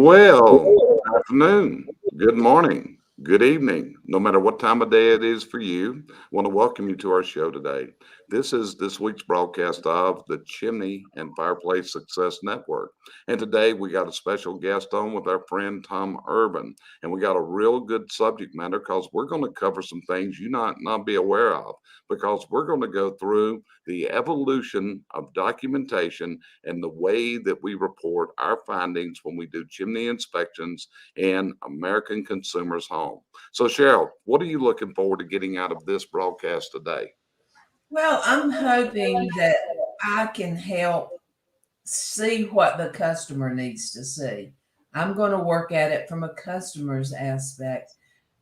Well, good afternoon, good morning, good evening, no matter what time of day it is for you. I want to welcome you to our show today. This is this week's broadcast of the Chimney and Fireplace Success Network. And today we got a special guest on with our friend Tom Urban. And we got a real good subject matter because we're going to cover some things you not be aware of because we're going to go through the evolution of documentation and the way that we report our findings when we do chimney inspections in American consumers' home. So, Cheryl, what are you looking forward to getting out of this broadcast today? Well, I'm hoping that I can help see what the customer needs to see. I'm going to work at it from a customer's aspect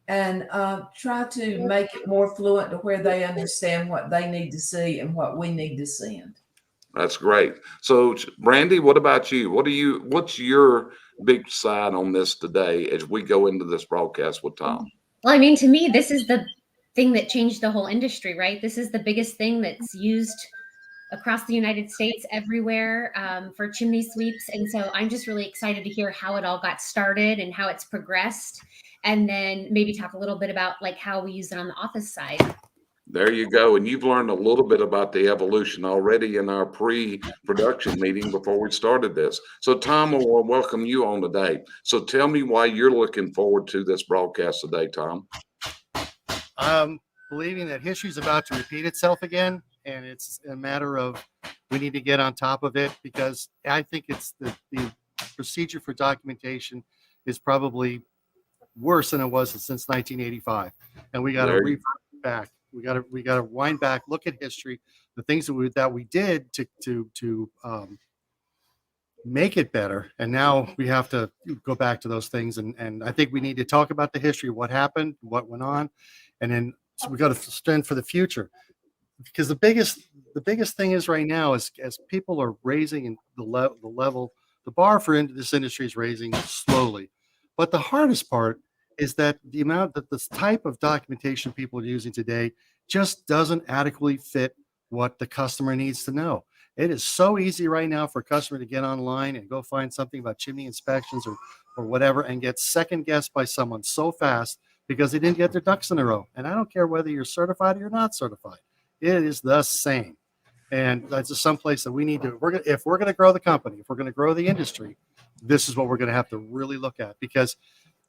and try to make it more fluent to where they understand what they need to see and what we need to send. That's great. So, Brandy, what about you? What's your big side on this today as we go into this broadcast with Tom? Well, I mean, to me, this is the thing that changed the whole industry, right? This is the biggest thing that's used across the United States, everywhere for chimney sweeps. And so I'm just really excited to hear how it all got started and how it's progressed. And then maybe talk a little bit about like how we use it on the office side. There you go. And you've learned a little bit about the evolution already in our pre-production meeting before we started this. So, Tom, I will welcome you on today. So tell me why you're looking forward to this broadcast today, Tom. Believing that history is about to repeat itself again, and it's a matter of we need to get on top of it because I think it's the procedure for documentation is probably worse than it was since 1985, and we got to revert back. We got to wind back, look at history, the things that we did to make it better, and now we have to go back to those things. And I think we need to talk about the history, what happened, what went on, and then so we got to stand for the future. Because the biggest thing is right now is as people are raising the level, the bar for this industry is raising slowly, but the hardest part is that the amount that this type of documentation people are using today just doesn't adequately fit what the customer needs to know. It is so easy right now for a customer to get online and go find something about chimney inspections or whatever and get second guessed by someone so fast because they didn't get their ducks in a row. And I don't care whether you're certified or you're not certified. It is the same. And that's just someplace that we need to, if we're going to grow the company, if we're going to grow the industry, this is what we're going to have to really look at because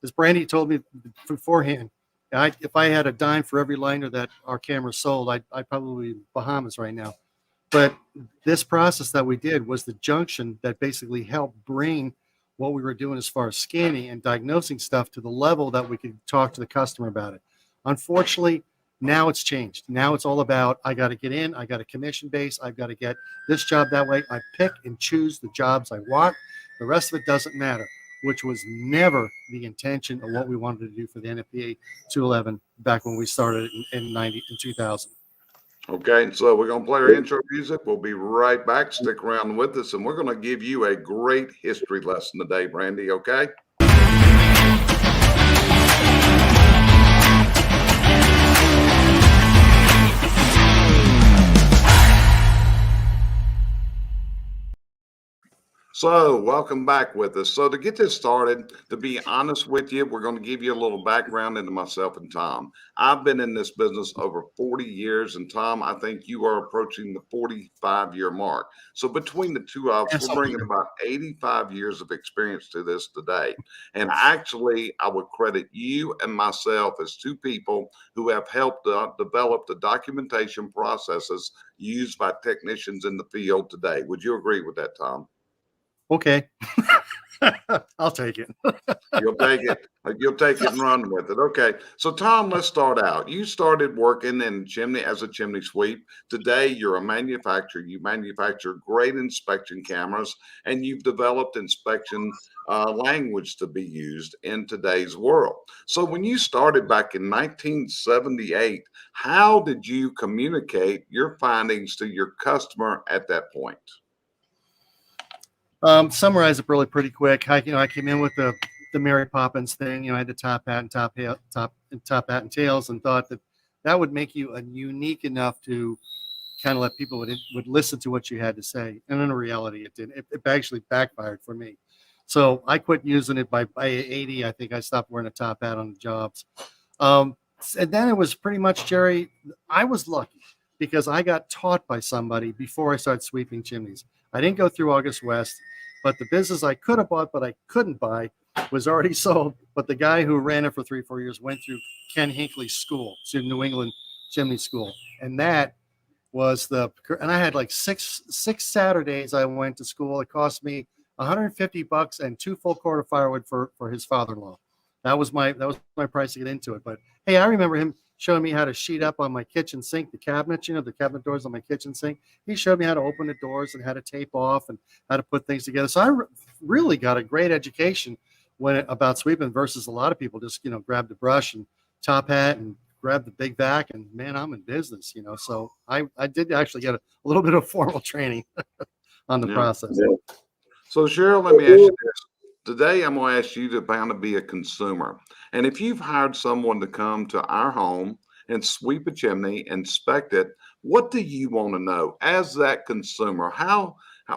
as Brandy told me beforehand, if I had a dime for every liner that our camera sold, I'd probably be in Bahamas right now. But this process that we did was the junction that basically helped bring what we were doing as far as scanning and diagnosing stuff to the level that we could talk to the customer about it. Unfortunately, now it's changed. Now it's all about, I got to get in, I got a commission base, I've got to get this job that way. I pick and choose the jobs I want. The rest of it doesn't matter, which was never the intention of what we wanted to do for the NFPA 211 back when we started in 2000. Okay, so we're going to play our intro music. We'll be right back. Stick around with us, and we're going to give you a great history lesson today, Brandy, okay? So, welcome back with us. So, to get this started, to be honest with you, we're going to give you a little background into myself and Tom. I've been in this business over 40 years, and Tom, I think you are approaching the 45-year mark. So, between the two of us, we're bringing about 85 years of experience to this today. And actually, I would credit you and myself as two people who have helped develop the documentation processes used by technicians in the field today. Would you agree with that, Tom? Okay. I'll take it. You'll take it. You'll take it and run with it. Okay. So, Tom, let's start out. You started working in chimney as a chimney sweep. Today, you're a manufacturer. You manufacture great inspection cameras, and you've developed inspection language to be used in today's world. So, when you started back in 1978, how did you communicate your findings to your customer at that point? Summarize it really pretty quick. I came in with the Mary Poppins thing. I had the top hat and top hat and tails, and thought that would make you unique enough to kind of let people would listen to what you had to say. And in reality, it didn't. It actually backfired for me. So I quit using it by 80. I think I stopped wearing a top hat on the jobs. And then it was pretty much, Jerry, I was lucky because I got taught by somebody before I started sweeping chimneys. I didn't go through August West, but the business I could have bought, but I couldn't buy, was already sold. But the guy who ran it for 3-4 years went through Ken Hinckley's school, to New England Chimney School. And that was and I had like six Saturdays I went to school. It cost me $150 and 2 full cord of firewood for his father-in-law. That was my price to get into it. But hey, I remember him showing me how to sheet up on my kitchen sink, the cabinets, the cabinet doors on my kitchen sink. He showed me how to open the doors and how to tape off and how to put things together. So I really got a great education about sweeping versus a lot of people just, grab the brush and top hat and grab the big vac and man, I'm in business, So I did actually get a little bit of formal training on the process. Yeah. So Cheryl, let me ask you this. Today, I'm going to ask you to kind of be a consumer. And if you've hired someone to come to our home and sweep a chimney, inspect it, what do you want to know as that consumer?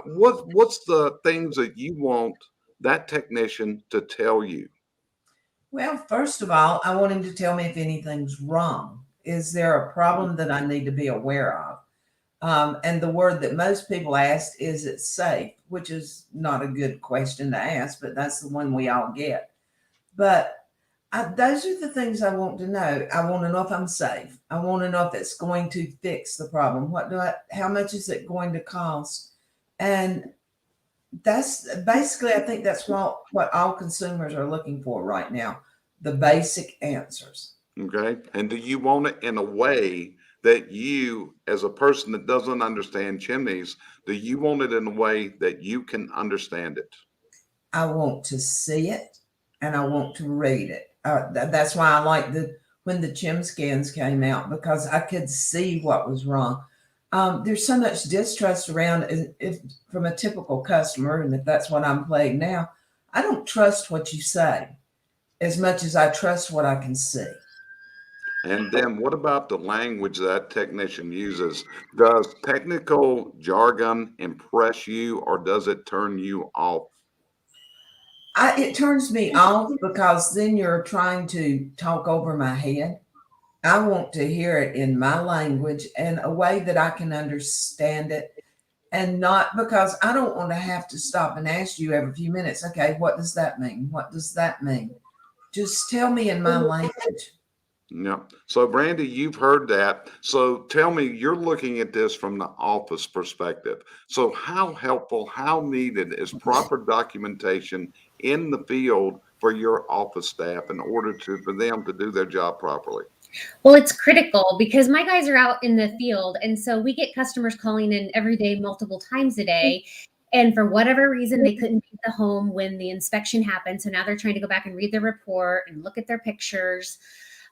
What's the things that you want that technician to tell you? Well, first of all, I want him to tell me if anything's wrong. Is there a problem that I need to be aware of? And the word that most people ask is it safe, which is not a good question to ask, but that's the one we all get. But those are the things I want to know. I want to know if I'm safe. I want to know if it's going to fix the problem. How much is it going to cost? And that's basically, I think that's what all consumers are looking for right now, the basic answers. Okay. And do you want it in a way that you, as a person that doesn't understand chimneys, do you want it in a way that you can understand it? I want to see it and I want to read it. That's why I like when the Chimscans came out, because I could see what was wrong. There's so much distrust around if from a typical customer, and if that's what I'm playing now, I don't trust what you say as much as I trust what I can see. And then what about the language that technician uses? Does technical jargon impress you or does it turn you off? It turns me off because then you're trying to talk over my head. I want to hear it in my language and a way that I can understand it, and not because I don't want to have to stop and ask you every few minutes, okay, what does that mean? What does that mean? Just tell me in my language. Yeah. So Brandy, you've heard that. So tell me, you're looking at this from the office perspective. So how helpful, how needed is proper documentation in the field for your office staff in order for them to do their job properly? Well, it's critical because my guys are out in the field. And so we get customers calling in every day, multiple times a day. And for whatever reason, they couldn't be at the home when the inspection happened. So now they're trying to go back and read their report and look at their pictures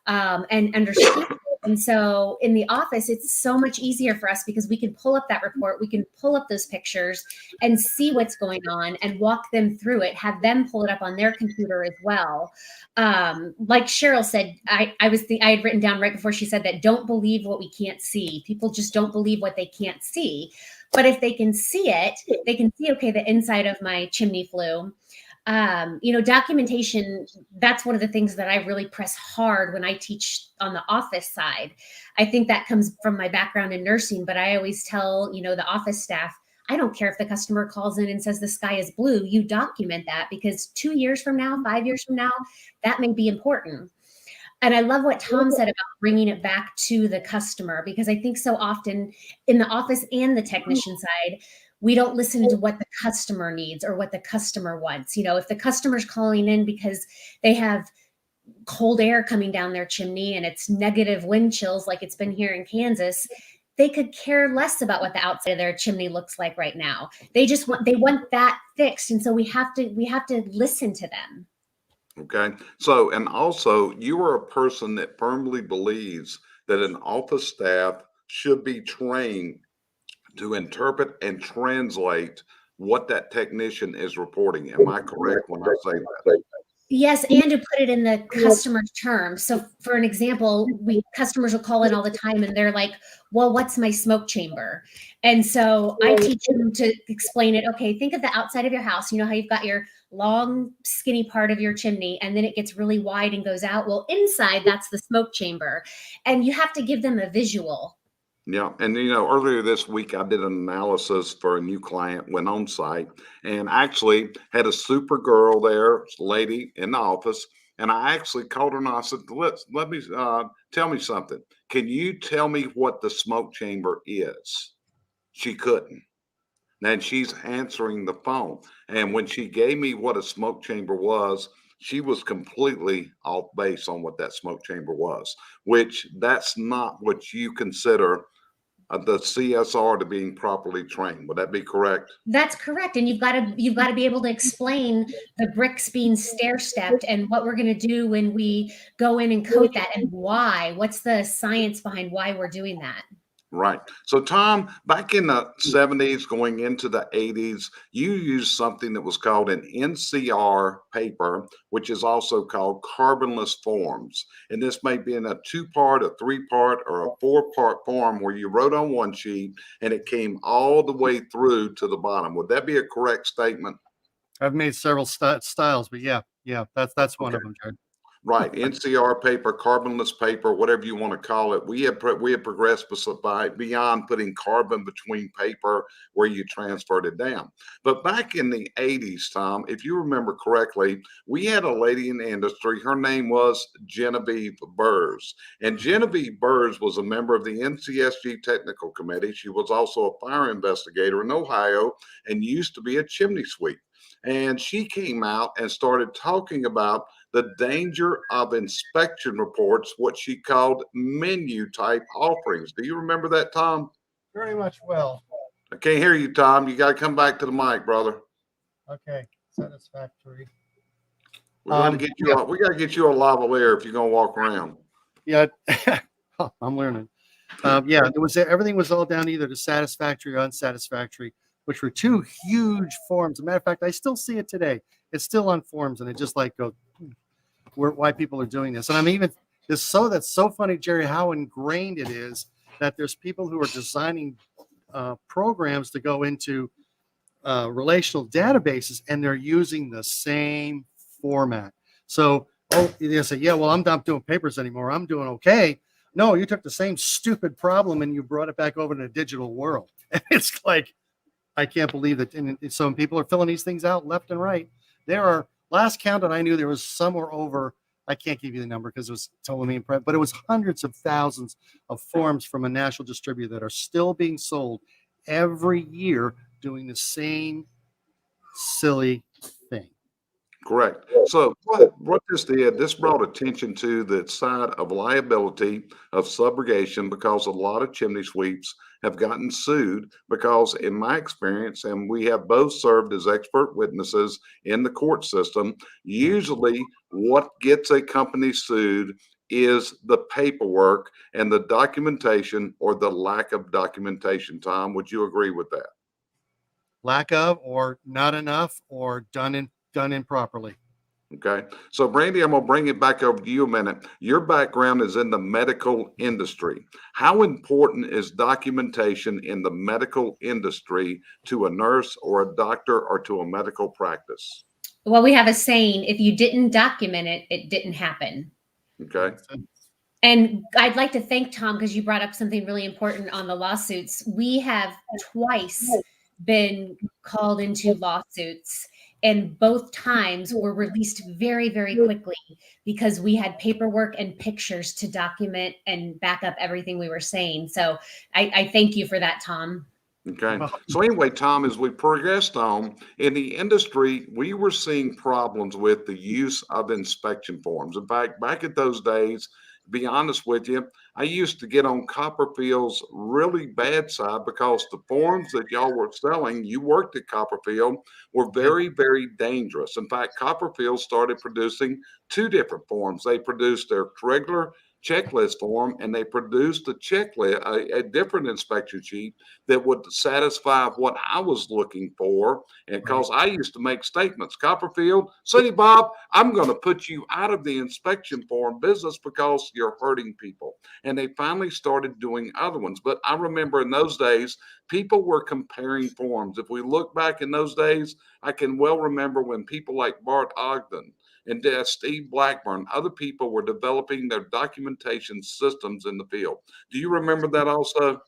and understand it. And so in the office, it's so much easier for us because we can pull up that report, we can pull up those pictures and see what's going on and walk them through it, have them pull it up on their computer as well. Like Cheryl said, I had written down right before she said that, don't believe what we can't see. People just don't believe what they can't see. But if they can see it, they can see, okay, the inside of my chimney flue. Documentation, that's one of the things that I really press hard when I teach on the office side. I think that comes from my background in nursing, but I always tell, the office staff, I don't care if the customer calls in and says the sky is blue, you document that because 2 years from now, 5 years from now, that may be important. And I love what Tom said about bringing it back to the customer, because I think so often in the office and the technician side, we don't listen to what the customer needs or what the customer wants. If the customer's calling in because they have cold air coming down their chimney and it's negative wind chills like it's been here in Kansas, they could care less about what the outside of their chimney looks like right now. They want that fixed. And so we have to listen to them. Okay. So, and also you are a person that firmly believes that an office staff should be trained to interpret and translate what that technician is reporting. Am I correct when I say that? Yes, and to put it in the customer's terms. So for an example, customers will call in all the time and they're like, well, what's my smoke chamber? And so I teach them to explain it. Okay, think of the outside of your house. You know how you've got your long, skinny part of your chimney, and then it gets really wide and goes out. Well, inside, that's the smoke chamber. And you have to give them a visual. Yeah. And, earlier this week, I did an analysis for a new client, went on site, and actually had a super girl there, lady in the office. And I actually called her and I said, let me tell me something. Can you tell me what the smoke chamber is? She couldn't. And she's answering the phone. And when she gave me what a smoke chamber was, she was completely off base on what that smoke chamber was, which that's not what you consider the CSR to being properly trained. Would that be correct? That's correct. And you've got to be able to explain the bricks being stair stepped and what we're going to do when we go in and coat that and why. What's the science behind why we're doing that? Right. So, Tom, back in the 70s, going into the 80s, you used something that was called an NCR paper, which is also called carbonless forms. And this may be in a 2-part, a 3-part, or a 4-part form where you wrote on one sheet and it came all the way through to the bottom. Would that be a correct statement? I've made several styles, but yeah, that's one of them, Jared. Right, NCR paper, carbonless paper, whatever you want to call it. We have progressed beyond putting carbon between paper where you transferred it down. But back in the 80s, Tom, if you remember correctly, we had a lady in the industry. Her name was Genevieve Burrs. And Genevieve Burrs was a member of the NCSG Technical Committee. She was also a fire investigator in Ohio and used to be a chimney sweep. And she came out and started talking about the danger of inspection reports, what she called menu type offerings. Do you remember that, Tom? Very much well. I can't hear you, Tom. You got to come back to the mic, brother. Okay, satisfactory. We got to get you. We got to get you a lavalier if you're gonna walk around. Yeah, I'm learning. Everything was all down either to satisfactory or unsatisfactory, which were two huge forms. As a matter of fact, I still see it today. It's still on forms, and it just like goes, why people are doing this. And I mean, that's so funny, Jerry, how ingrained it is that there's people who are designing programs to go into relational databases, and they're using the same format. So, they say, yeah, well, I'm not doing papers anymore. I'm doing okay. No, you took the same stupid problem and you brought it back over to the digital world. And it's like, I can't believe that. And some people are filling these things out left and right. There are, last count that I knew, there was somewhere over, I can't give you the number because it was told me in print, but it was hundreds of thousands of forms from a national distributor that are still being sold every year doing the same silly thing. Correct. So what this did, this brought attention to the side of liability of subrogation, because a lot of chimney sweeps have gotten sued because, in my experience, and we have both served as expert witnesses in the court system, usually what gets a company sued is the paperwork and the documentation, or the lack of documentation. Tom, would you agree with that? Lack of, or not enough, or done improperly. Okay. So, Brandy, I'm going to bring it back over to you a minute. Your background is in the medical industry. How important is documentation in the medical industry to a nurse or a doctor or to a medical practice? Well, we have a saying, if you didn't document it, it didn't happen. Okay. And I'd like to thank Tom, because you brought up something really important on the lawsuits. We have twice been called into lawsuits, and both times were released very, very quickly because we had paperwork and pictures to document and back up everything we were saying. So I thank you for that, Tom. Okay. So anyway, Tom, as we progressed on in the industry, we were seeing problems with the use of inspection forms. In fact, back at those days, to be honest with you, I used to get on Copperfield's really bad side, because the forms that y'all were selling, you worked at Copperfield, were very, very dangerous. In fact, Copperfield started producing two different forms. They produced their regular checklist for them, and they produced a checklist, a different inspection sheet that would satisfy what I was looking for. And because I used to make statements, Copperfield, City Bob, I'm going to put you out of the inspection form business because you're hurting people. And they finally started doing other ones. But I remember in those days, people were comparing forms. If we look back in those days, I can well remember when people like Bart Ogden and Steve Blackburn, other people were developing their documentation systems in the field. Do you remember that also?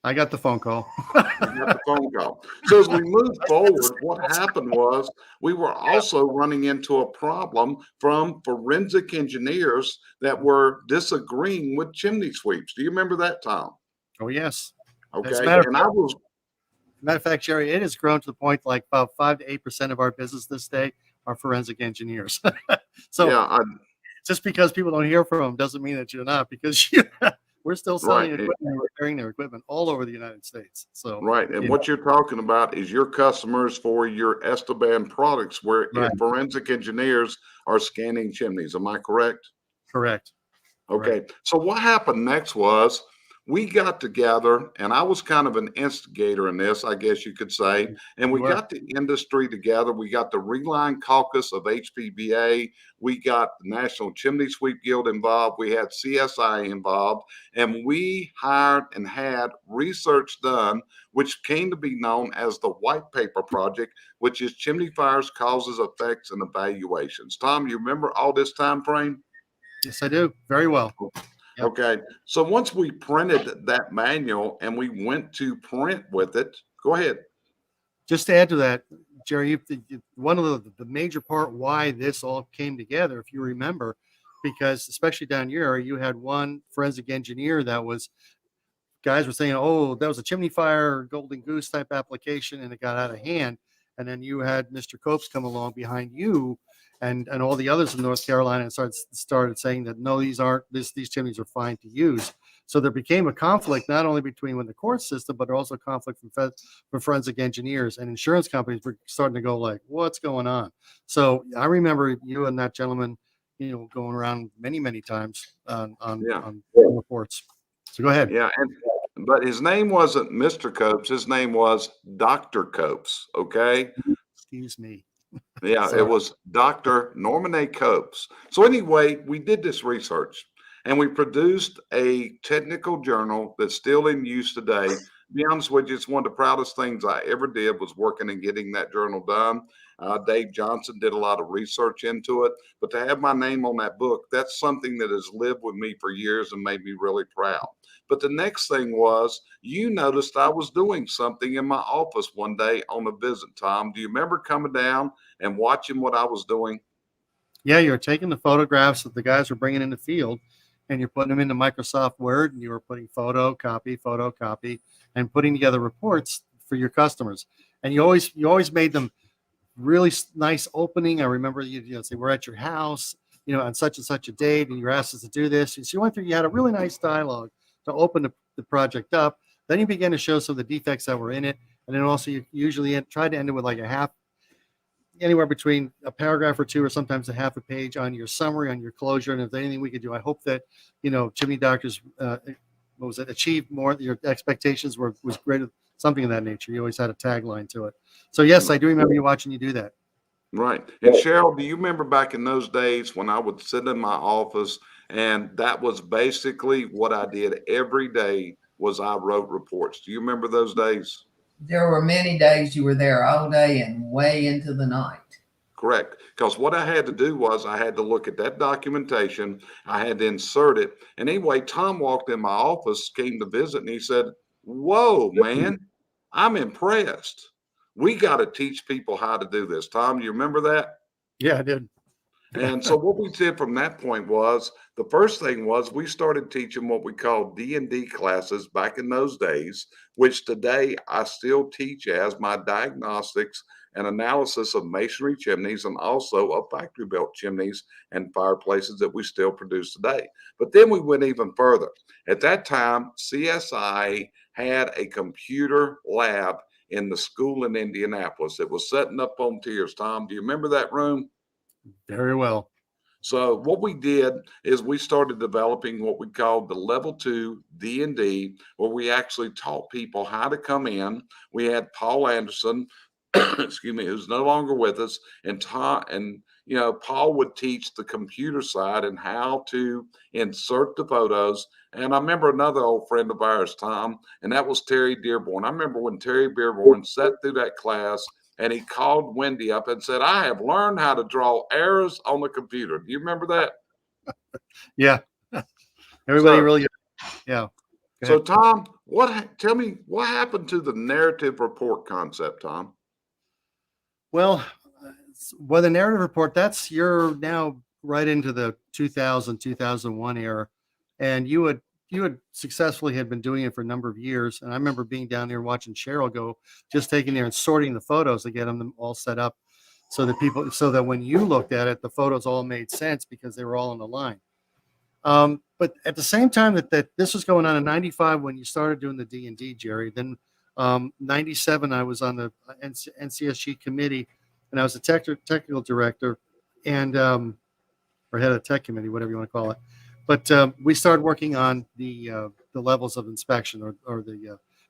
I got the phone call. You got the phone call. So as we moved forward, what happened was we were also running into a problem from forensic engineers that were disagreeing with chimney sweeps. Do you remember that, Tom? Oh, yes. Okay. And I was matter of fact, Jerry, it has grown to the point like about 5 to 8% of our business this day are forensic engineers. So yeah, just because people don't hear from them doesn't mean that you're not, because we're still selling equipment and repairing their equipment all over the United States. So right. And what you're talking about is your customers for your Esteban products, where forensic engineers are scanning chimneys. Am I correct? Correct. Okay. So what happened next was we got together, and I was kind of an instigator in this, I guess you could say. And we got the industry together. We got the Reline Caucus of HPBA. We got the National Chimney Sweep Guild involved. We had CSI involved, and we hired and had research done, which came to be known as the White Paper Project, which is Chimney Fires, Causes, Effects, and Evaluations. Tom, you remember all this time frame? Yes, I do. Very well. Yep. Okay. So once we printed that manual and we went to print with it, go ahead. Just to add to that, Jerry, one of the major part why this all came together, if you remember, because especially down here, you had one forensic engineer that was, guys were saying, oh, that was a chimney fire, golden goose type application, and it got out of hand. And then you had Mr. Copes come along behind you and all the others in North Carolina and started saying that, no, these chimneys are fine to use. So there became a conflict, not only between the court system, but also conflict from forensic engineers, and insurance companies were starting to go like, what's going on? So I remember you and that gentleman, going around many, many times on reports. So go ahead. Yeah. But his name wasn't Mr. Copes. His name was Dr. Copes. Okay. Excuse me. Yeah, it was Dr. Norman A. Copes. So anyway, we did this research and we produced a technical journal that's still in use today. To be honest with you, it's one of the proudest things I ever did was working and getting that journal done. Dave Johnson did a lot of research into it, but to have my name on that book, that's something that has lived with me for years and made me really proud. But the next thing was, you noticed I was doing something in my office one day on a visit, Tom. Do you remember coming down and watching what I was doing? Yeah, you're taking the photographs that the guys were bringing in the field, and you're putting them into Microsoft Word, and you were putting photocopy, and putting together reports for your customers. And you always made them really nice opening. I remember you say, we're at your house, on such and such a date, and you asked us to do this. And so you had a really nice dialogue to open the project up. Then you began to show some of the defects that were in it. And then also you usually try to end it with like anywhere between a paragraph or two, or sometimes a half a page on your summary, on your closure. And if there's anything we could do, I hope that, chimney doctors, achieved more, your expectations was greater, something of that nature. You always had a tagline to it. So yes, I do remember you watching you do that. Right. And Cheryl, do you remember back in those days when I would sit in my office, and that was basically what I did every day was I wrote reports? Do you remember those days? There were many days you were there all day and way into the night. Correct. Because what I had to do was I had to look at that documentation. I had to insert it. And anyway, Tom walked in my office, came to visit, and he said, whoa, man, I'm impressed. We got to teach people how to do this. Tom, you remember that? Yeah, I did. And so what we did from that point was, the first thing was we started teaching what we call D&D classes back in those days, which today I still teach as my diagnostics and analysis of masonry chimneys, and also of factory built chimneys and fireplaces that we still produce today. But then we went even further. At that time, CSI had a computer lab in the school in Indianapolis. It was setting up on tiers. Tom, do you remember that room? Very well. So what we did is we started developing what we called the level 2 D&D, where we actually taught people how to come in. We had Paul Anderson, excuse me, who's no longer with us, and Paul would teach the computer side and how to insert the photos. And I remember another old friend of ours, Tom, and that was Terry Dearborn. I remember when Terry Dearborn sat through that class and he called Wendy up and said, "I have learned how to draw arrows on the computer." Do you remember that? Yeah. Everybody So- really, yeah. Go So ahead. Tom, tell me what happened to the narrative report concept, Tom? Well, the narrative report, you're now right into the 2000, 2001 era. And you had successfully had been doing it for a number of years. And I remember being down there watching Cheryl go, just taking there and sorting the photos to get them all set up so that when you looked at it, the photos all made sense because they were all in the line. But at the same time that this was going on in 95, when you started doing the D&D, Jerry, then 97, I was on the NCSG committee, and I was a technical director and or head of the tech committee, whatever you want to call it. But we started working on the levels of inspection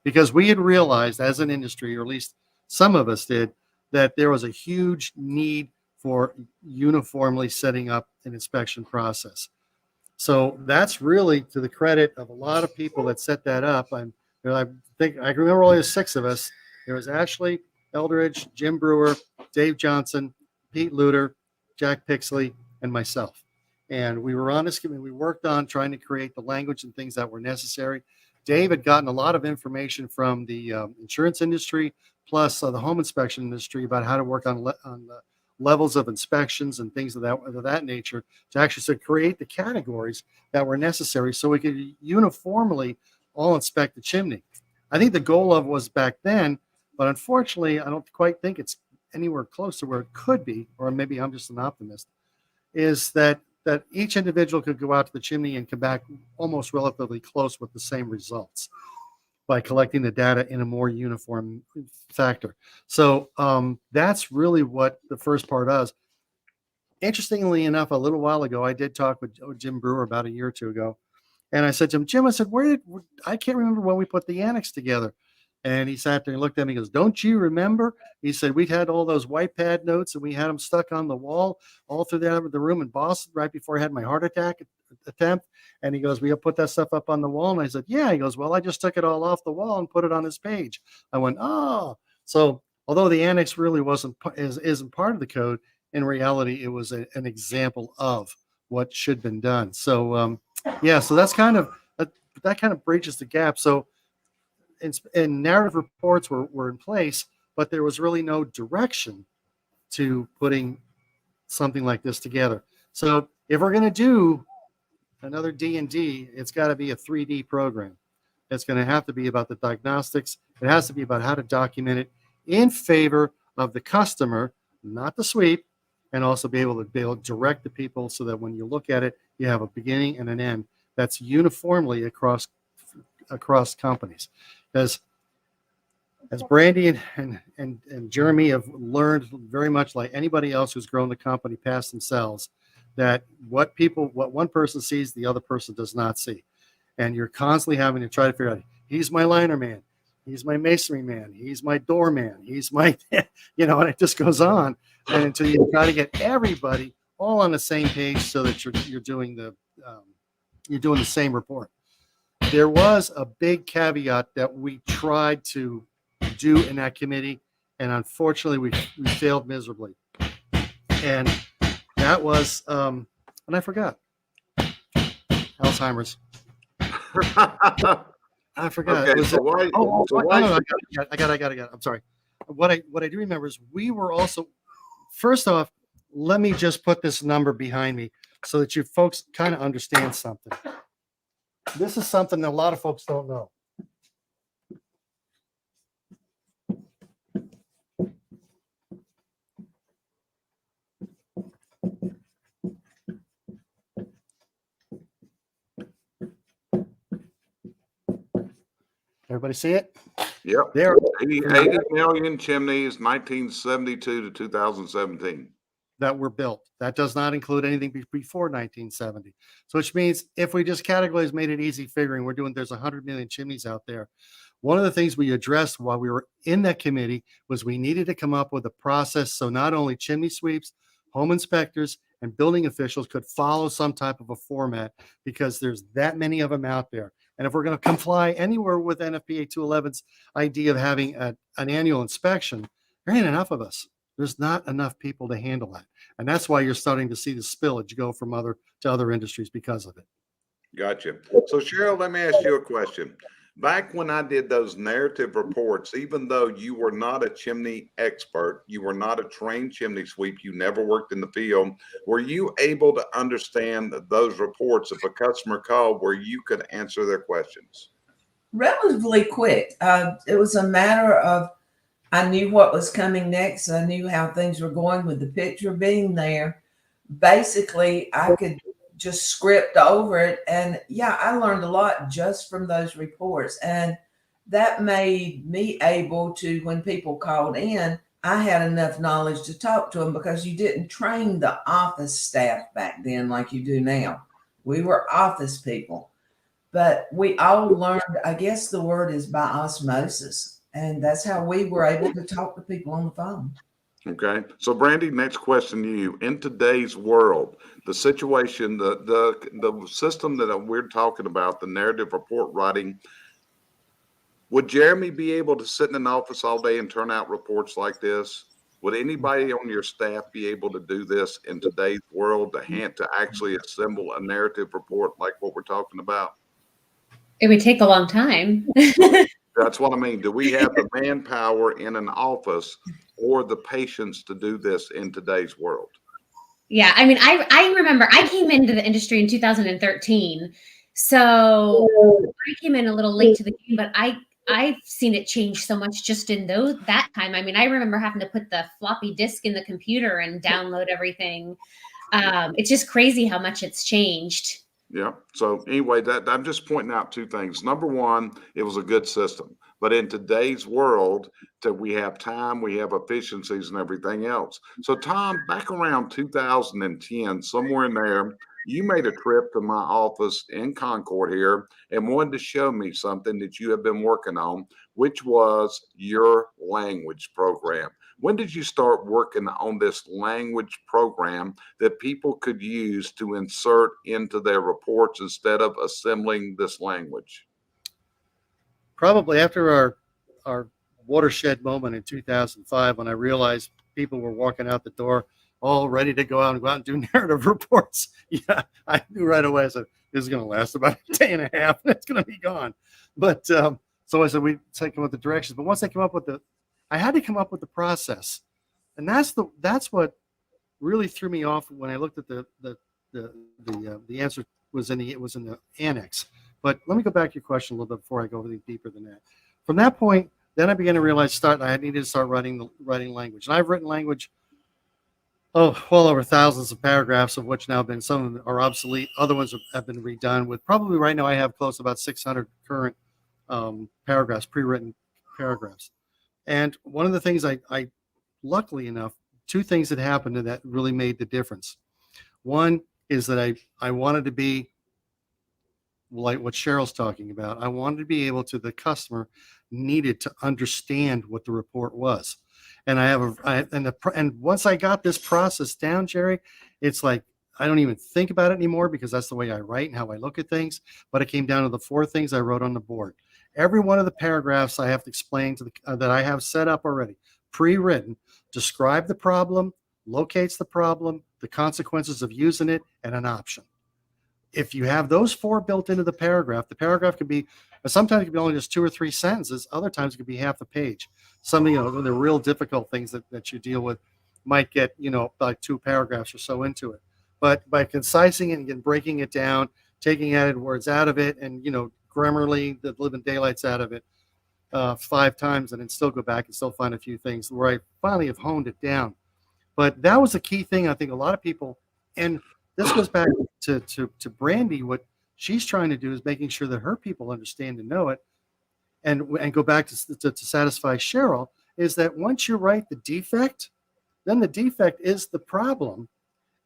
because we had realized as an industry, or at least some of us did, that there was a huge need for uniformly setting up an inspection process. So that's really to the credit of a lot of people that set that up. I think I remember only 6 of us. There was Ashley Eldridge, Jim Brewer, Dave Johnson, Pete Luter, Jack Pixley, and myself. And we were on this committee. We worked on trying to create the language and things that were necessary. Dave had gotten a lot of information from the insurance industry, plus the home inspection industry, about how to work on the levels of inspections and things of that nature to actually create the categories that were necessary so we could uniformly all inspect the chimney. I think the goal of it was back then, but unfortunately, I don't quite think it's anywhere close to where it could be, or maybe I'm just an optimist, is that each individual could go out to the chimney and come back almost relatively close with the same results by collecting the data in a more uniform factor. So that's really what the first part does. Interestingly enough, a little while ago, I did talk with Jim Brewer about a year or two ago. And I said to him, "Jim, I said, I can't remember when we put the annex together." And he sat there and looked at me and goes, "Don't you remember?" He said, "We had all those white pad notes and we had them stuck on the wall all through the room in Boston right before I had my heart attack attempt." And he goes, "We put that stuff up on the wall." And I said, "Yeah." He goes, "Well, I just took it all off the wall and put it on this page." I went, "Oh." So although the annex really isn't part of the code, in reality, it was an example of what should have been done. So so that's kind of that kind of bridges the gap. So and narrative reports were in place, but there was really no direction to putting something like this together. So if we're going to do another D&D, it's got to be a 3D program. It's going to have to be about the diagnostics. It has to be about how to document it in favor of the customer, not the sweep, and also be able to direct the people so that when you look at it, you have a beginning and an end that's uniformly across companies. As Brandy and Jeremy have learned very much like anybody else who's grown the company past themselves, that what one person sees, the other person does not see. And you're constantly having to try to figure out, he's my liner man, he's my masonry man, he's my door man, he's my, and it just goes on. And until you try to get everybody all on the same page so that you're doing the same report. There was a big caveat that we tried to do in that committee, and unfortunately we failed miserably. And that was, and I forgot, Alzheimer's. I forgot. Okay, I got it. I'm sorry. What I do remember is we were also, first off, let me just put this number behind me so that you folks kind of understand something. This is something that a lot of folks don't know. Everybody see it? Yep. There. 80 million chimneys, 1972 to 2017. that were built. That does not include anything before 1970. So which means if we just categorize, made it easy figuring, there's 100 million chimneys out there. One of the things we addressed while we were in that committee was we needed to come up with a process so not only chimney sweeps, home inspectors, and building officials could follow some type of a format, because there's that many of them out there. And if we're going to comply anywhere with NFPA 211's idea of having an annual inspection, there ain't enough of us. There's not enough people to handle that. And that's why you're starting to see the spillage go from other industries because of it. Gotcha. So Cheryl, let me ask you a question. Back when I did those narrative reports, even though you were not a chimney expert, you were not a trained chimney sweep, you never worked in the field, were you able to understand those reports if a customer called where you could answer their questions? Relatively quick. It was a matter of, I knew what was coming next. I knew how things were going with the picture being there. Basically, I could just script over it. And yeah, I learned a lot just from those reports. And that made me able to, when people called in, I had enough knowledge to talk to them, because you didn't train the office staff back then like you do now. We were office people, but we all learned, I guess the word is by osmosis. And that's how we were able to talk to people on the phone. Okay. So Brandy, next question to you. In today's world, the situation, the system that we're talking about, the narrative report writing, would Jeremy be able to sit in an office all day and turn out reports like this? Would anybody on your staff be able to do this in today's world, to actually assemble a narrative report like what we're talking about? It would take a long time. That's what I mean. Do we have the manpower in an office or the patience to do this in today's world? Yeah, I mean, I remember I came into the industry in 2013, so I came in a little late to the game, but I've seen it change so much just in that time. I mean, I remember having to put the floppy disk in the computer and download everything. It's just crazy how much it's changed. Yeah. So anyway, that I'm just pointing out two things. Number one, it was a good system, but in today's world, we have time, we have efficiencies and everything else. So Tom, back around 2010, somewhere in there, you made a trip to my office in Concord here and wanted to show me something that you have been working on, which was your language program. When did you start working on this language program that people could use to insert into their reports instead of assembling this language? Probably after our watershed moment in 2005, when I realized people were walking out the door all ready to go out and do narrative reports. Yeah, I knew right away. I said, this is going to last about a day and a half, and it's going to be gone. But so I said, we come up with the directions. But once I came up with I had to come up with the process. And that's what really threw me off when I looked at the answer was in the annex. But let me go back to your question a little bit before I go any deeper than that. From that point, then I began to realize I needed to start writing language. And I've written language, well over thousands of paragraphs, of which now have been, some of them are obsolete. Other ones have been redone with, probably right now I have close to about 600 current paragraphs, pre-written paragraphs. And one of the things I luckily enough, two things that happened that really made the difference. One is that I wanted to be like what Cheryl's talking about. I wanted to be able to, the customer needed to understand what the report was. And and once I got this process down, Jerry, it's like, I don't even think about it anymore, because that's the way I write and how I look at things. But it came down to the four things I wrote on the board. Every one of the paragraphs I have to explain to that I have set up already, pre-written, describe the problem, locates the problem, the consequences of using it, and an option. If you have those four built into the paragraph could be, sometimes it could be only just 2 or 3 sentences. Other times it could be half a page. Some, the real difficult things that you deal with might get, like 2 paragraphs or so into it. But by concising it and breaking it down, taking added words out of it, and, Grammarly, the living daylights out of it 5 times, and then still go back and still find a few things where I finally have honed it down. But that was a key thing. I think a lot of people, and this goes back to Brandy, what she's trying to do is making sure that her people understand and know it, and go back to satisfy Cheryl, is that once you write the defect, then the defect is the problem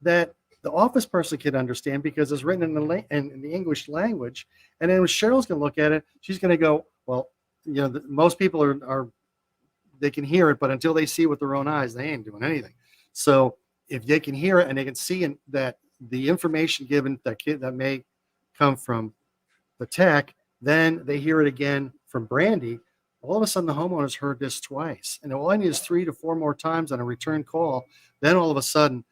that the office person can understand because it's written in the English language. And then when Cheryl's going to look at it, she's going to go, well, most people are they can hear it, but until they see it with their own eyes, they ain't doing anything. So if they can hear it and they can see that the information given that may come from the tech, then they hear it again from Brandy. All of a sudden, the homeowners heard this twice, and all I need is 3 to 4 more times on a return call. Then all of a sudden,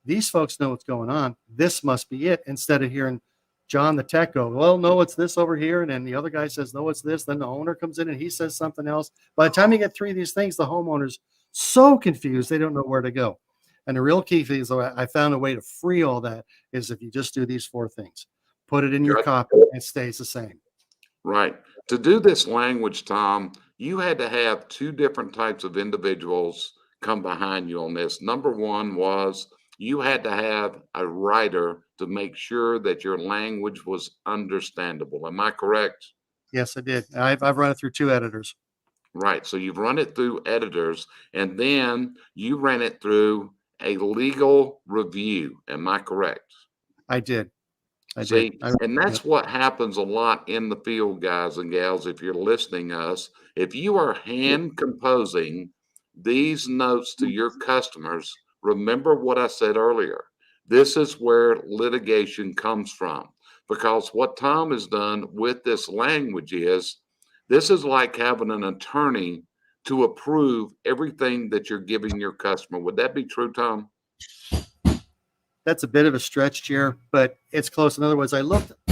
these folks know what's going on. This must be it. Instead of hearing John the tech go, well, no, it's this over here, and then the other guy says, no, it's this. Then the owner comes in and he says something else. By the time you get 3 of these things, the homeowner's so confused they don't know where to go. And the real key thing is, I found a way to free all that is if you just do these 4 things. Put it in your copy, it stays the same. Right. To do this language, Tom, you had to have 2 different types of individuals come behind you on this. Number one was you had to have a writer to make sure that your language was understandable. Am I correct? Yes, I did. I've run it through 2 editors. Right. So you've run it through editors, and then you ran it through a legal review. Am I correct? I did. See, and that's what happens a lot in the field, guys and gals. If you're listening us, if you are hand composing these notes to your customers, remember what I said earlier. This is where litigation comes from, because what Tom has done with this language is this is like having an attorney to approve everything that you're giving your customer. Would that be true, Tom? That's a bit of a stretch here, but it's close. In other words,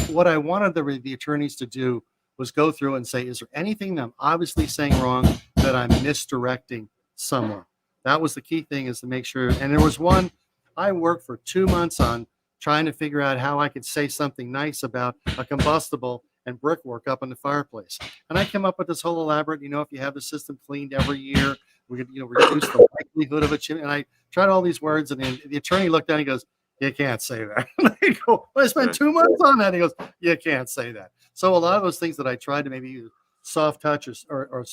what I wanted the attorneys to do was go through and say, is there anything that I'm obviously saying wrong that I'm misdirecting somewhere? That was the key thing, is to make sure. And there was one, I worked for 2 months on trying to figure out how I could say something nice about a combustible and brickwork up in the fireplace. And I came up with this whole elaborate, if you have the system cleaned every year, we could, reduce the likelihood of a chimney. And I tried all these words, and then the attorney looked down and he goes, you can't say that. I go, well, I spent 2 months on that. He goes, you can't say that. So a lot of those things that I tried to maybe use soft touch or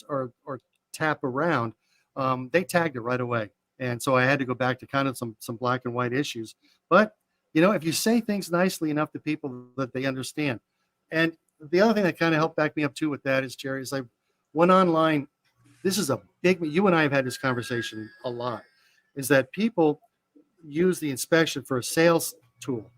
tap around, they tagged it right away. And so I had to go back to kind of some black and white issues. But, if you say things nicely enough to people that they understand. And the other thing that kind of helped back me up too with that is, Jerry, is I went online. This is a big, you and I have had this conversation a lot, is that people use the inspection for a sales tool.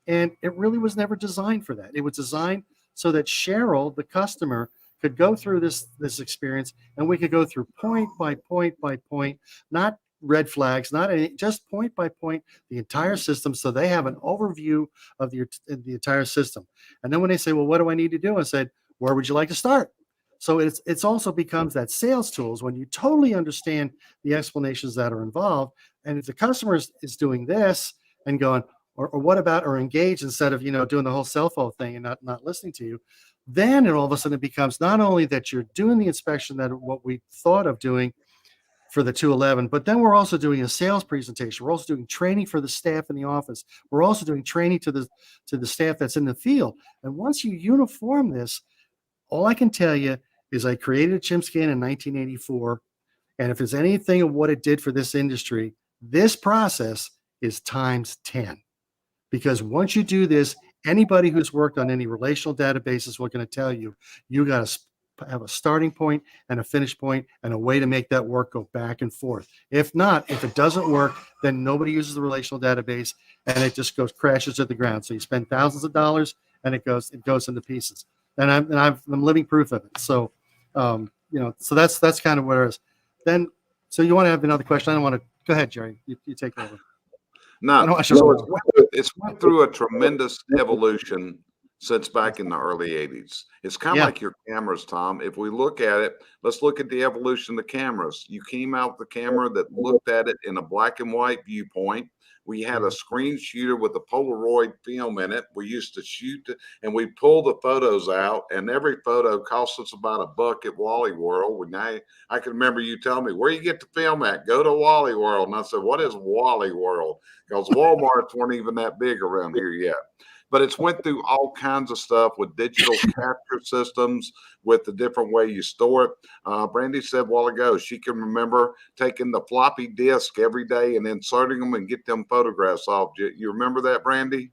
And it really was never designed for that. It was designed so that Cheryl, the customer, could go through this experience, and we could go through point by point by point, not red flags, not any, just point by point, the entire system, so they have an overview of the entire system. And then when they say, well, what do I need to do? I said, where would you like to start? So it's also becomes that sales tools when you totally understand the explanations that are involved. And if the customer is doing this and going, or what about, or engaged instead of, doing the whole cell phone thing and not listening to you, then all of a sudden it becomes not only that you're doing the inspection that what we thought of doing for the 211, but then we're also doing a sales presentation. We're also doing training for the staff in the office. We're also doing training to the staff that's in the field. And once you uniform this, all I can tell you is I created a Chimscan in 1984. And if there's anything of what it did for this industry, this process is times 10. Because once you do this, anybody who's worked on any relational databases will going to tell you, you got to have a starting point and a finish point and a way to make that work go back and forth. If not, if it doesn't work, then nobody uses the relational database and it just crashes to the ground. So you spend thousands of dollars and it goes into pieces. And I'm living proof of it. So, so that's kind of where it is. Then, so you want to have another question? I don't want to. Go ahead, Jerry. You take over. No, it's went through a tremendous evolution since back in the early 80s. It's kind of like your cameras, Tom. If we look at it, let's look at the evolution of the cameras. You came out with the camera that looked at it in a black and white viewpoint. We had a screen shooter with a Polaroid film in it. We used to shoot and we pull the photos out, and every photo cost us about $1 at Wally World. I can remember you telling me, where you get the film at? Go to Wally World. And I said, what is Wally World? Because Walmarts weren't even that big around here yet. but it's went through all kinds of stuff with digital capture systems, with the different way you store it. Brandy said a while ago she can remember taking the floppy disk every day and inserting them and get them photographs off. You remember that, Brandy?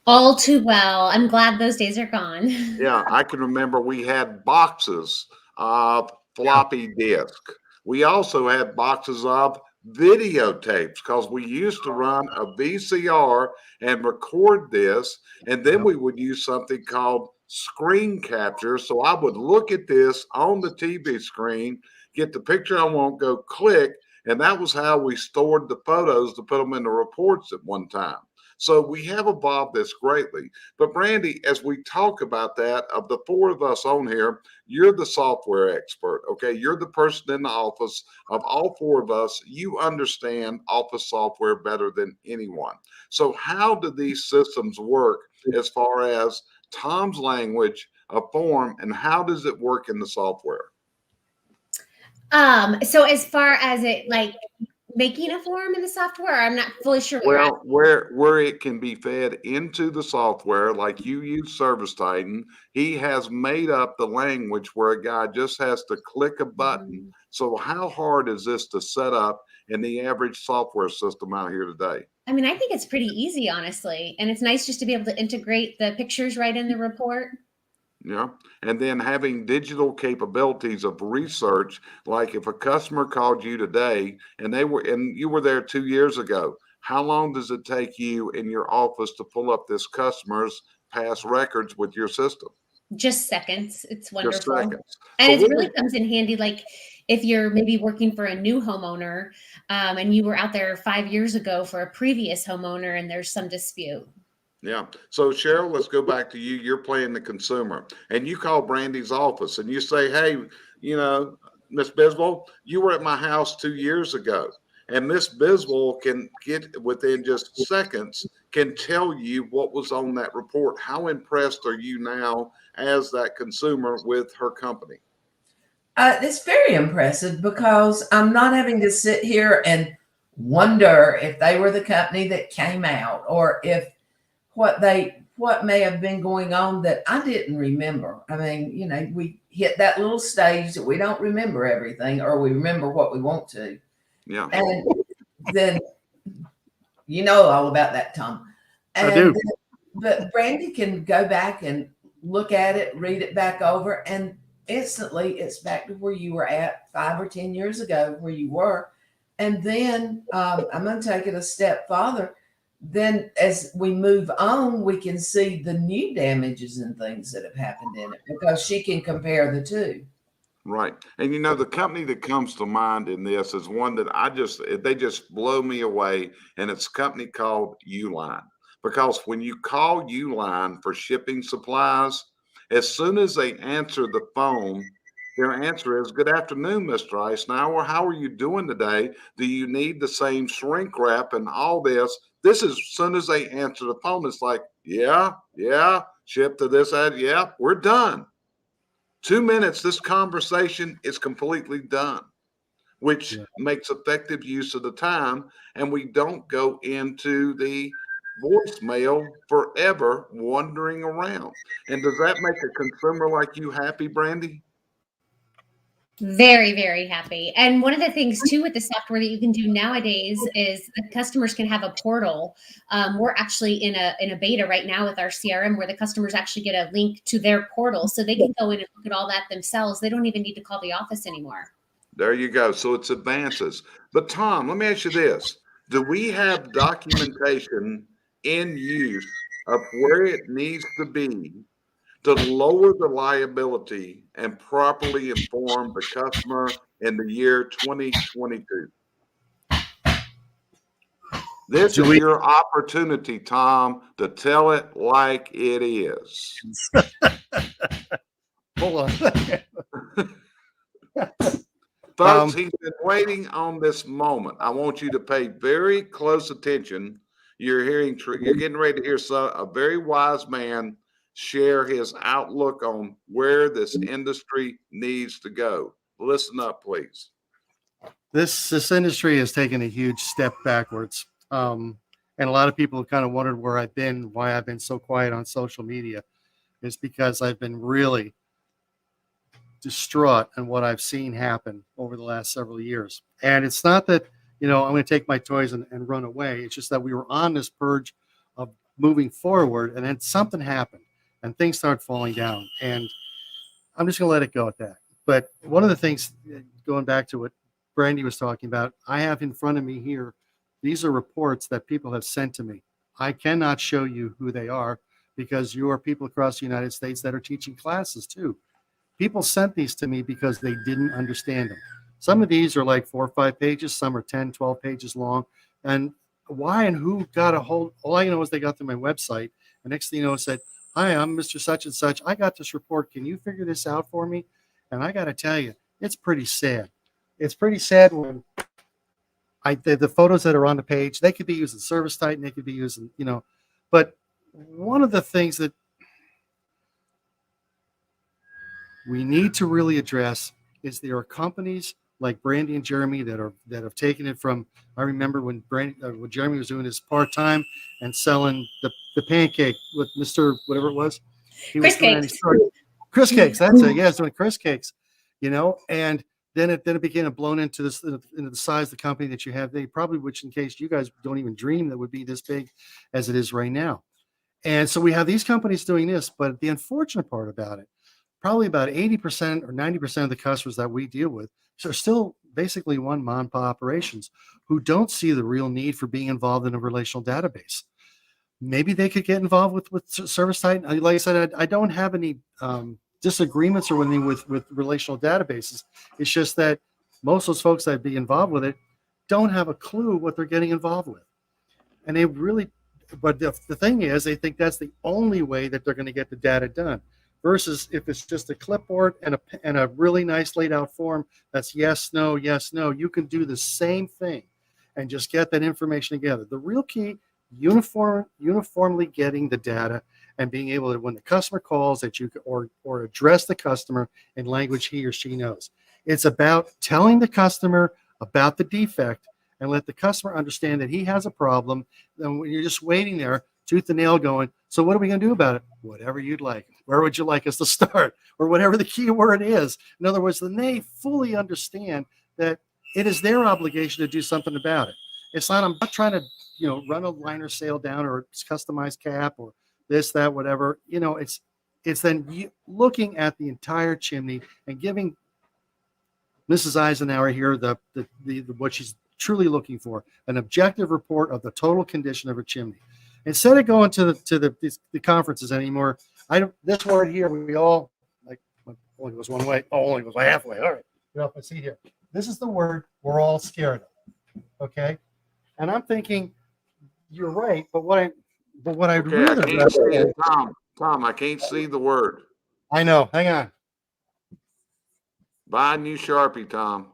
All too well. I'm glad those days are gone. Yeah, I can remember we had boxes of floppy disk. We also had boxes of videotapes because we used to run a VCR and record this, and then we would use something called screen capture. So I would look at this on the TV screen, get the picture I want, go click, and that was how we stored the photos to put them in the reports at one time. So we have evolved this greatly. But Brandy, as we talk about that, of the four of us on here, you're the software expert, okay? You're the person in the office. Of all four of us, you understand office software better than anyone. So how do these systems work as far as Tom's language, a form, and how does it work in the software? So as far as it like making a form in the software, I'm not fully sure what you're asking. Well, where it can be fed into the software, like you use Service Titan, he has made up the language where a guy just has to click a button. So how hard is this to set up in the average software system out here today? I mean, I think it's pretty easy, honestly. And it's nice just to be able to integrate the pictures right in the report. Yeah. And then having digital capabilities of research, like if a customer called you today and you were there 2 years ago, how long does it take you in your office to pull up this customer's past records with your system? Just seconds. It's Just wonderful. seconds. And So it really comes in handy, like if you're maybe working for a new homeowner and you were out there 5 years ago for a previous homeowner and there's some dispute. yeah. So Cheryl, let's go back to you. You're playing the consumer and you call Brandy's office and you say, hey, Miss Biswell, you were at my house 2 years ago. And Miss Biswell can get within just seconds, can tell you what was on that report. How impressed are you now as that consumer with her company? It's very impressive because I'm not having to sit here and wonder if they were the company that came out or if what may have been going on that I didn't remember. I mean, we hit that little stage that we don't remember everything or we remember what we want to. Yeah. And then you know all about that, Tom. And I do. But Brandy can go back and look at it, read it back over, and instantly it's back to where you were at 5 or 10 years ago, where you were. And then I'm going to take it a step farther. Then as we move on, we can see the new damages and things that have happened in it because she can compare the two. Right. And the company that comes to mind in this is one that they just blow me away. And it's a company called Uline. Because when you call Uline for shipping supplies, as soon as they answer the phone, their answer is, good afternoon, Mr. Isenhour. How are you doing today? Do you need the same shrink wrap and all this? This is as soon as they answer the phone, it's like, yeah, ship to this ad. Yeah, we're done. 2 minutes, this conversation is completely done, which makes effective use of the time. And we don't go into the voicemail forever wandering around. And does that make a consumer like you happy, Brandy? Very, very happy. And one of the things too with the software that you can do nowadays is the customers can have a portal. We're actually in a beta right now with our CRM where the customers actually get a link to their portal so they can go in and look at all that themselves. They don't even need to call the office anymore. There you go. So it's advances. But Tom, let me ask you this. Do we have documentation in use of where it needs to be to lower the liability and properly inform the customer in the year 2022? This is your opportunity, Tom, to tell it like it is. Hold on. Folks, he's been waiting on this moment. I want you to pay very close attention. You're getting ready to hear a very wise man share his outlook on where this industry needs to go. Listen up, please. This industry has taken a huge step backwards. And And a lot of people have kind of wondered where I've been, why I've been so quiet on social media. Is because I've been really distraught in what I've seen happen over the last several years. And it's not that, I'm going to take my toys and run away. It's just that we were on this purge of moving forward, and then something happened and things started falling down. And I'm just going to let it go at that. But one of the things, going back to what Brandy was talking about, I have in front of me here, these are reports that people have sent to me. I cannot show you who they are because you are people across the United States that are teaching classes too. People sent these to me because they didn't understand them. Some of these are like 4 or 5 pages. Some are 10, 12 pages long. And why and who got a hold? All I know is they got to my website. The next thing you know, it said, "Hi, I'm Mr. Such and Such. I got this report. Can you figure this out for me?" And I got to tell you, it's pretty sad. It's pretty sad when the photos that are on the page, they could be used in Service Titan. They could be used in, but one of the things that we need to really address is there are companies like Brandy and Jeremy that have taken it from. I remember when Jeremy was doing his part-time and selling the pancake with Mr. whatever it was. Chris Cakes. Chris Cakes. That's it. Yeah, he's doing Chris Cakes. And then it became blown into the size of the company that you have. They probably, which in case you guys don't even dream that would be this big as it is right now. And so we have these companies doing this, but the unfortunate part about it, probably about 80% or 90% of the customers that we deal with are still basically one mom and pop operations who don't see the real need for being involved in a relational database. Maybe they could get involved with Service Titan. Like I said, I don't have any disagreements or anything with relational databases. It's just that most of those folks that be involved with it don't have a clue what they're getting involved with. And they really, but the thing is, they think that's the only way that they're going to get the data done. Versus if it's just a clipboard and a really nice laid out form that's yes, no, you can do the same thing and just get that information together. The real key, uniformly getting the data and being able to, when the customer calls, that you or address the customer in language he or she knows. It's about telling the customer about the defect and let the customer understand that he has a problem. Then when you're just waiting there, tooth and nail going, so what are we going to do about it? Whatever you'd like. Where would you like us to start? Or whatever the key word is. In other words, then they fully understand that it is their obligation to do something about it. It's not, I'm not trying to, run a liner sail down or customize cap or this, that, whatever. It's then looking at the entire chimney and giving Mrs. Isenhour here the what she's truly looking for, an objective report of the total condition of her chimney. Instead of going to the conferences anymore, this word here, we all, like, only goes one way. Oh, only goes halfway. All right, get off my seat here. This is the word we're all scared of. Okay, and I'm thinking, you're right, but what I'd Okay, rather I can't see it, Tom, I can't see the word. I know. Hang on. Buy a new Sharpie, Tom.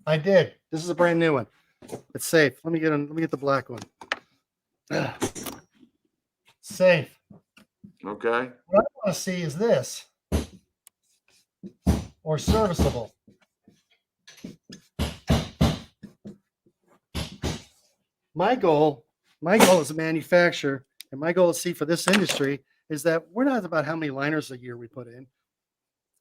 I did. This is a brand new one. It's safe. Let me get the black one. Safe. Okay. What I want to see is this, or serviceable. My goal as a manufacturer, and my goal to see for this industry, is that we're not about how many liners a year we put in,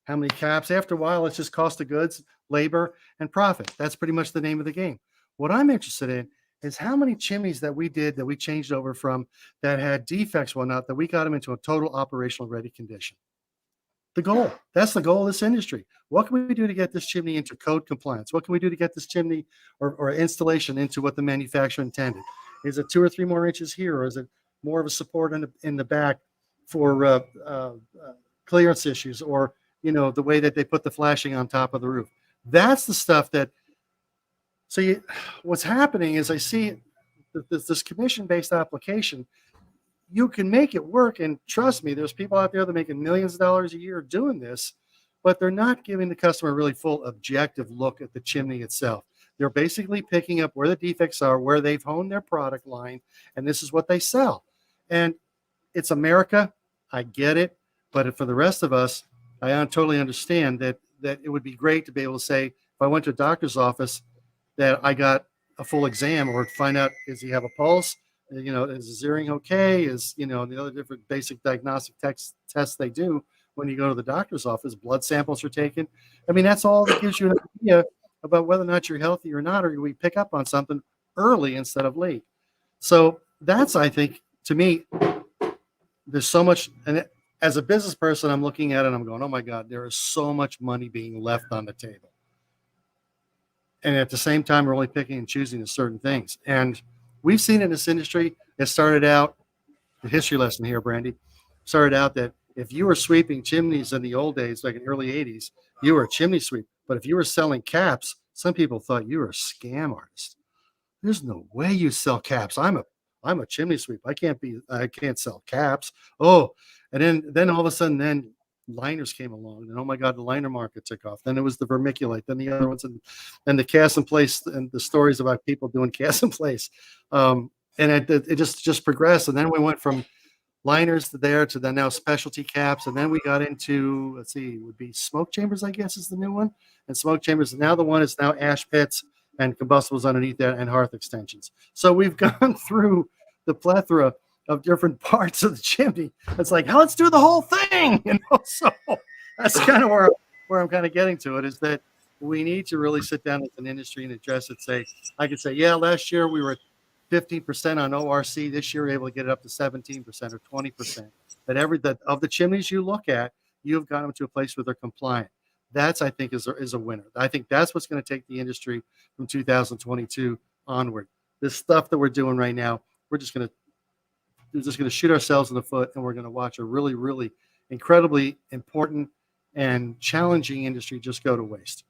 how many caps. After a while, it's just cost of goods, labor, and profit. That's pretty much the name of the game. What I'm interested in is how many chimneys that we changed over from that had defects, whatnot, that we got them into a total operational ready condition. The goal. That's the goal of this industry. What can we do to get this chimney into code compliance? What can we do to get this chimney or installation into what the manufacturer intended? Is it 2 or 3 more inches here, or is it more of a support in the back for clearance issues, or the way that they put the flashing on top of the roof? That's the stuff that. So what's happening is I see this commission-based application. You can make it work, and trust me, there's people out there that are making millions of dollars a year doing this, but they're not giving the customer a really full objective look at the chimney itself. They're basically picking up where the defects are, where they've honed their product line, and this is what they sell. And it's America. I get it. But for the rest of us, I totally understand that it would be great to be able to say, if I went to a doctor's office, that I got a full exam, or find out, does he have a pulse? You know, is zeroing okay? Is, you know, the other different basic diagnostic tests they do when you go to the doctor's office, blood samples are taken. I mean, that's all that gives you an idea about whether or not you're healthy or not, or we pick up on something early instead of late. So that's, I think, to me, there's so much. And as a business person, I'm looking at it and I'm going, oh my God, there is so much money being left on the table. And at the same time, we're only picking and choosing certain things. And we've seen in this industry, it started out, the history lesson here, Brandy, started out that if you were sweeping chimneys in the old days, like in the early 80s, you were a chimney sweep. But if you were selling caps, some people thought you were a scam artist. There's no way you sell caps. I'm a chimney sweep. I can't sell caps. Oh, and then all of a sudden, then liners came along, and oh my God, the liner market took off. Then it was the vermiculite, then the other ones, and the cast in place, and the stories about people doing cast in place. And it just progressed. And then we went from liners to then now specialty caps. And then we got into, let's see, it would be smoke chambers, I guess is the new one. And smoke chambers, now the one is now ash pits and combustibles underneath that and hearth extensions. So we've gone through the plethora of different parts of the chimney. It's like, let's do the whole thing. You know, so that's kind of where I'm kind of getting to it, is that we need to really sit down as an industry and address it. I could say, yeah, last year we were 15% on ORC. This year, we're able to get it up to 17% or 20%. That of the chimneys you look at, you've got them to a place where they're compliant. That's, I think, is a winner. I think that's what's going to take the industry from 2022 onward. This stuff that we're doing right now, we're just going to shoot ourselves in the foot, and we're going to watch a really, really incredibly important and challenging industry just go to waste.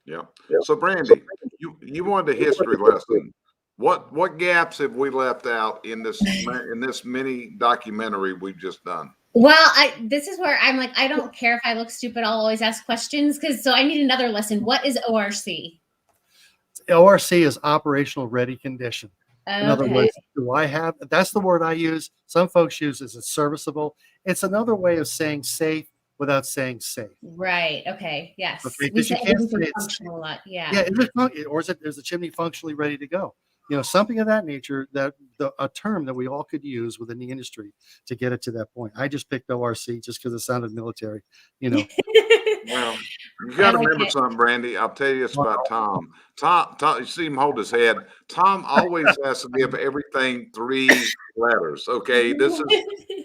Yeah. So, Brandy, you wanted a history lesson. What gaps have we left out in this mini documentary we've just done? Well, this is where I'm like, I don't care if I look stupid. I'll always ask questions, so I need another lesson. What is ORC? ORC is operational ready condition. Okay. In other words, that's the word I use. Some folks use is serviceable. It's another way of saying safe without saying safe. Right. Okay. Yes. Okay, We you say can't everything say functional a lot. Yeah. Yeah. Is the chimney functionally ready to go? You know, something of that nature, a term that we all could use within the industry to get it to that point. I just picked ORC just because it sounded military, you know. Well, you got to remember something, Brandy. I'll tell you this about Tom. Tom, you see him hold his head. Tom always has to give everything 3 letters. Okay, this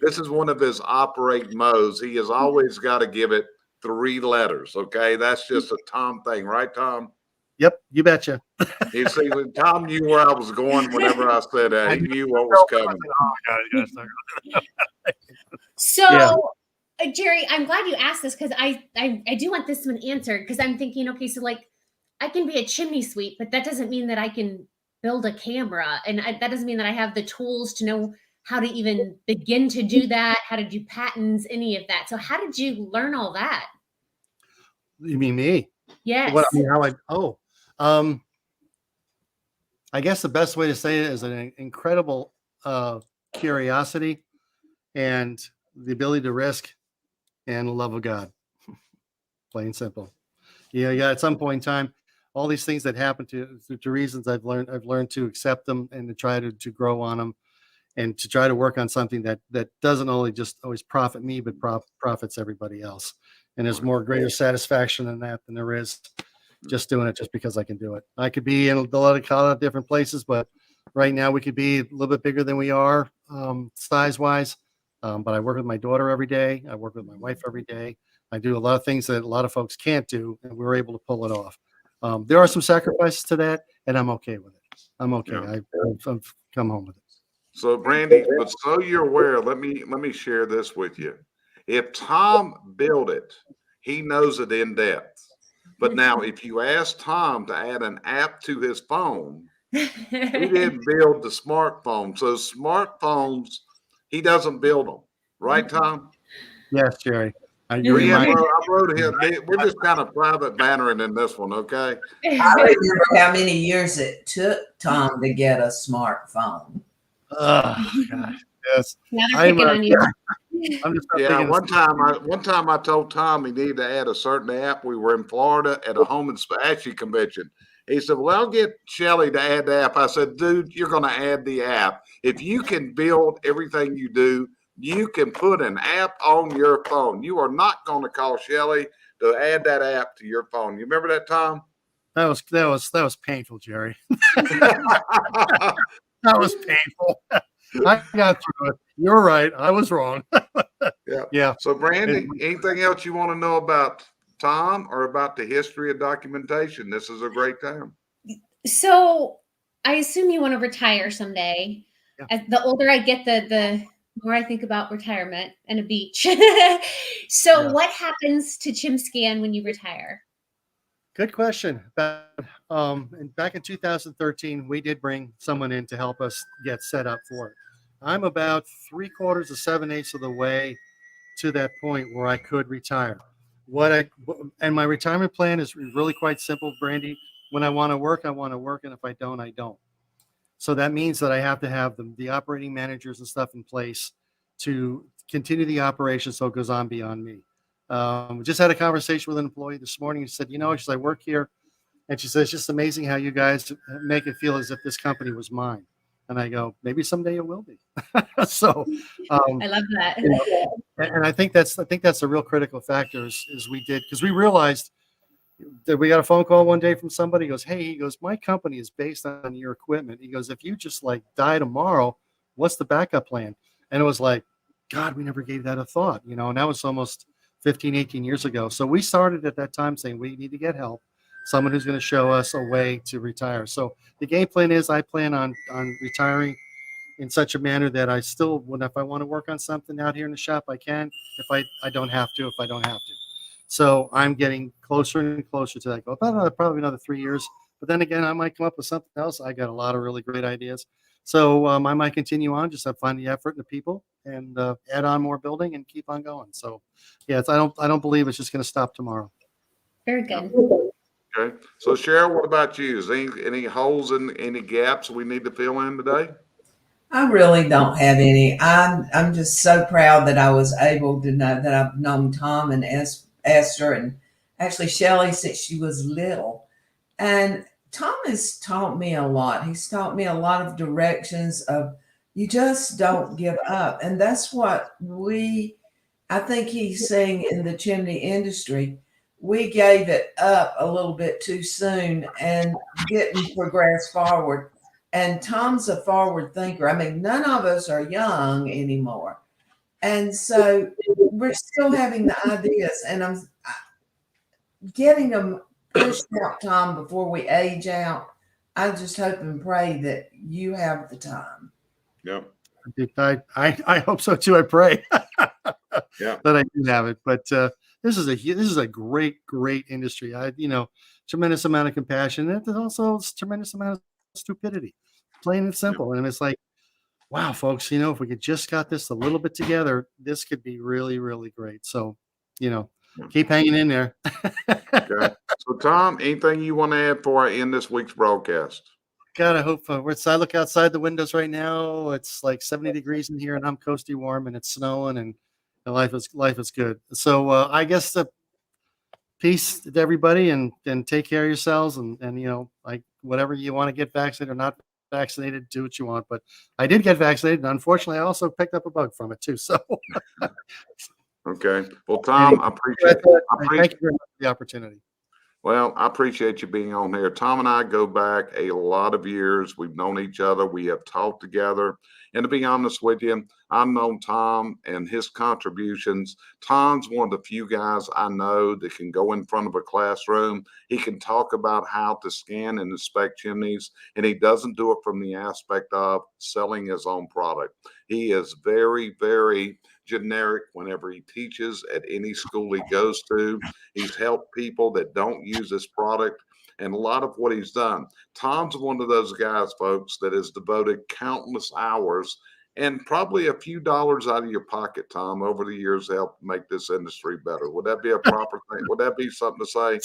is one of his operate modes. He has always got to give it 3 letters. Okay, that's just a Tom thing, right, Tom? Yep, you betcha. You see, Tom knew where I was going whenever I said that. He knew what was coming. So, Jerry, I'm glad you asked this, because I do want this one answered, because I'm thinking, okay, so like I can be a chimney sweep, but that doesn't mean that I can build a camera, and that doesn't mean that I have the tools to know how to even begin to do that, how to do patents, any of that. So how did you learn all that? You mean me? Yes. I guess the best way to say it is an incredible curiosity and the ability to risk and the love of God. Plain and simple. Yeah, at some point in time, all these things that happen to reasons I've learned to accept them and to try to grow on them, and to try to work on something that doesn't only just always profit me, but profits everybody else. And there's more greater satisfaction in that than there is just doing it just because I can do it. I could be in a lot of different places, but right now we could be a little bit bigger than we are size wise. But I work with my daughter every day. I work with my wife every day. I do a lot of things that a lot of folks can't do, and we're able to pull it off. There are some sacrifices to that, and I'm okay with it. I'm okay. Yeah. I've come home with it. So, Brandy, but so you're aware, let me share this with you. If Tom built it, he knows it in depth. But now, if you ask Tom to add an app to his phone, he didn't build the smartphone. So smartphones, he doesn't build them. Right, Tom? Yes, Jerry. I wrote him. We're just kind of private bantering in this one, okay? I remember how many years it took Tom to get a smartphone. Oh, gosh. Yes. Now they're picking on you. I'm just not Yeah, thinking one time I told Tom he needed to add a certain app. We were in Florida at a home inspection convention. He said, "Well, I'll get Shelly to add the app." I said, "Dude, you're going to add the app. If you can build everything you do, you can put an app on your phone. You are not going to call Shelly to add that app to your phone." You remember that, Tom? that was painful, Jerry. That was painful. I got through it. You're right. I was wrong. Yeah. Yeah. So, Brandy, anything else you want to know about Tom or about the history of documentation? This is a great time. So I assume you want to retire someday. Yeah. As the older I get, the more I think about retirement and a beach. So Yeah. what happens to Chimscan when you retire? Good question. Back in 2013, we did bring someone in to help us get set up for it. I'm about 3/4 to 7/8 of the way to that point where I could retire. And my retirement plan is really quite simple, Brandy. When I want to work, I want to work, and if I don't, I don't. So that means that I have to have the operating managers and stuff in place to continue the operation so it goes on beyond me. We just had a conversation with an employee this morning. She said, she said, I work here. And she says, it's just amazing how you guys make it feel as if this company was mine. And I go, maybe someday it will be. So I love that. and I think that's a real critical factor is we did, because we realized that we got a phone call one day from somebody. He goes, hey, he goes, my company is based on your equipment. He goes, if you just like die tomorrow, what's the backup plan? And it was like, God, we never gave that a thought, and that was almost 15, 18 years ago. So we started at that time saying we need to get help, someone who's going to show us a way to retire. So the game plan is I plan on retiring in such a manner that I still, if I want to work on something out here in the shop, I can. If I don't have to, if I don't have to. So I'm getting closer and closer to that goal. Probably another 3 years. But then again, I might come up with something else. I got a lot of really great ideas. So I might continue on, just have find the effort and the people, and add on more building and keep on going. So yeah, I don't believe it's just going to stop tomorrow. Very good. Okay. So, Cheryl, what about you? Is any holes in any gaps we need to fill in today? I really don't have any. I'm just so proud that I was able to know that I've known Tom and Esther and actually Shelley since she was little. And Tom has taught me a lot. He's taught me a lot of directions of you just don't give up. And that's what I think he's saying in the chimney industry. We gave it up a little bit too soon and didn't progress forward. And Tom's a forward thinker. I mean, none of us are young anymore. And so we're still having the ideas, and I'm getting them pushed out, Tom, before we age out. I just hope and pray that you have the time. Yep. I hope so too. I pray Yeah. that I do have it. But this is a great industry. Tremendous amount of compassion, and there's also a tremendous amount of stupidity, plain and simple. And it's like, wow, folks, if we could just got this a little bit together, this could be really, really great. So, keep hanging in there. Okay. So, Tom, anything you want to add before I end this week's broadcast? God, I hope I look outside the windows right now. It's like 70 degrees in here, and I'm coasty warm, and it's snowing, and life is good. So I guess the peace to everybody, and take care of yourselves, and like whatever you want to get vaccinated or not vaccinated, do what you want. But I did get vaccinated, and unfortunately, I also picked up a bug from it too. So. Okay. Well, Tom, I appreciate Thank you very much for the opportunity. Well, I appreciate you being on here. Tom and I go back a lot of years. We've known each other. We have talked together. And to be honest with you, I've known Tom and his contributions. Tom's one of the few guys I know that can go in front of a classroom. He can talk about how to scan and inspect chimneys, and he doesn't do it from the aspect of selling his own product. He is very, very generic whenever he teaches at any school he goes to. He's helped people that don't use this product, and a lot of what he's done. Tom's one of those guys, folks, that has devoted countless hours and probably a few dollars out of your pocket, Tom, over the years to help make this industry better. Would that be a proper thing? Would that be something to say?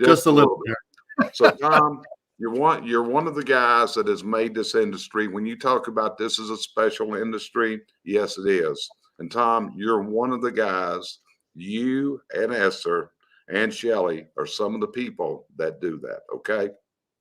Just a little bit. So, Tom, you're one of the guys that has made this industry. When you talk about this as a special industry, yes, it is. And Tom, you're one of the guys. You and Esther and Shelly are some of the people that do that. Okay.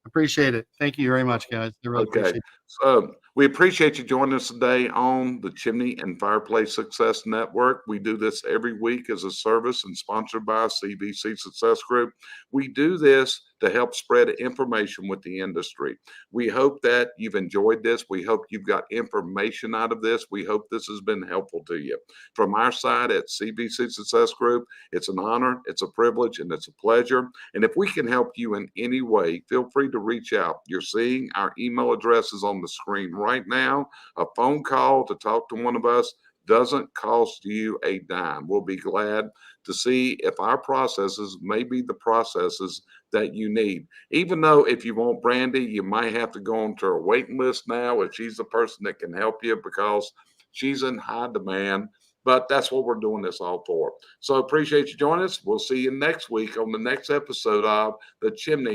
Appreciate it. Thank you very much, guys. I really Okay. appreciate it. So we appreciate you joining us today on the Chimney and Fireplace Success Network. We do this every week as a service and sponsored by CBC Success Group. We do this to help spread information with the industry. We hope that you've enjoyed this. We hope you've got information out of this. We hope this has been helpful to you. From our side at CBC Success Group, it's an honor, it's a privilege, and it's a pleasure. And if we can help you in any way, feel free to reach out. You're seeing our email addresses on the screen right now. A phone call to talk to one of us doesn't cost you a dime. We'll be glad to see if our processes may be the processes that you need. Even though if you want Brandy, you might have to go onto a waiting list now if she's the person that can help you because she's in high demand. But that's what we're doing this all for. So appreciate you joining us. We'll see you next week on the next episode of the Chimney